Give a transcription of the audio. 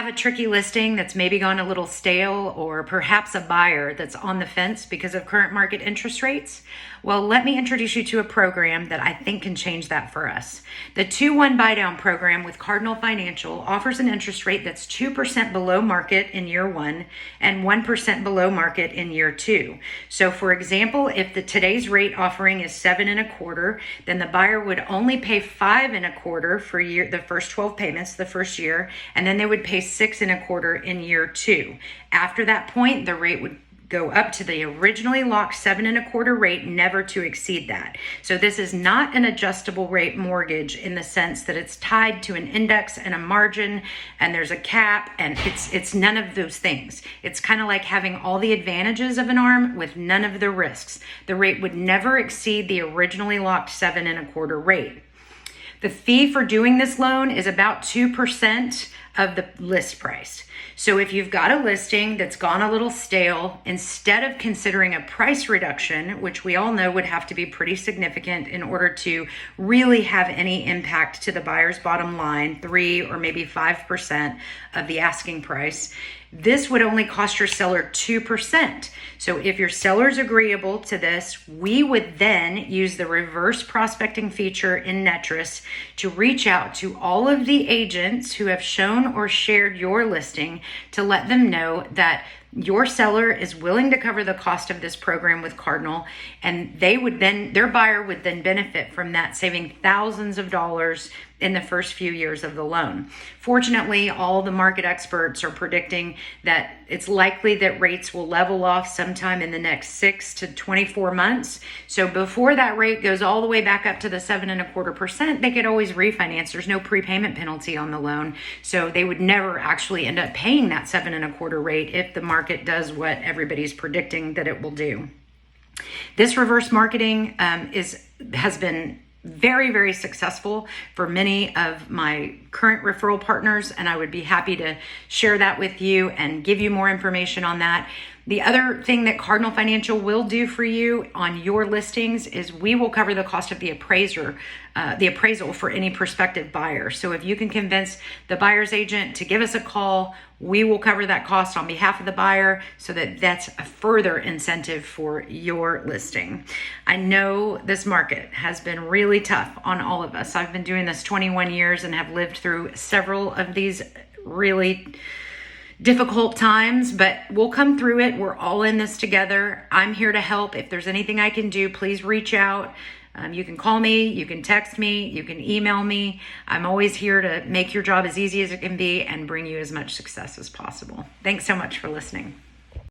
have a tricky listing that's maybe gone a little stale, or perhaps a buyer that's on the fence because of current market interest rates? Well, let me introduce you to a program that I think can change that for us. The 2-1 buydown program with Cardinal Financial offers an interest rate that's 2% below market in year 1 and 1% below market in year 2. So for example, if today's rate offering is 7.25%, then the buyer would only pay 5.25% for the first 12 payments the first year, and then they would pay 6.25% in year 2. After that point, the rate would go up to the originally locked 7.25% rate, never to exceed that. So this is not an adjustable rate mortgage in the sense that it's tied to an index and a margin and there's a cap, and it's none of those things. It's kind of like having all the advantages of an ARM with none of the risks. The rate would never exceed the originally locked 7.25% rate. The fee for doing this loan is about 2% of the list price. So if you've got a listing that's gone a little stale, instead of considering a price reduction, which we all know would have to be pretty significant in order to really have any impact to the buyer's bottom line, 3 or maybe 5% of the asking price, this would only cost your seller 2%. So if your seller is agreeable to this, we would then use the reverse prospecting feature in Netris to reach out to all of the agents who have shown or shared your listing to let them know that your seller is willing to cover the cost of this program with Cardinal, and their buyer would then benefit from that, saving thousands of dollars in the first few years of the loan. Fortunately, all the market experts are predicting that it's likely that rates will level off sometime in the next 6 to 24 months. So before that rate goes all the way back up to the 7.25%, they could always refinance. There's no prepayment penalty on the loan. So they would never actually end up paying that 7.25% rate if the market does what everybody's predicting that it will do. This reverse marketing has been very, very successful for many of my current referral partners, and I would be happy to share that with you and give you more information on that. The other thing that Cardinal Financial will do for you on your listings is we will cover the cost of the appraisal for any prospective buyer. So if you can convince the buyer's agent to give us a call, we will cover that cost on behalf of the buyer, so that's a further incentive for your listing. I know this market has been really tough on all of us. I've been doing this 21 years and have lived through several of these really difficult times, but we'll come through it. We're all in this together. I'm here to help. If there's anything I can do, please reach out. You can call me, you can text me, you can email me. I'm always here to make your job as easy as it can be and bring you as much success as possible. Thanks so much for listening.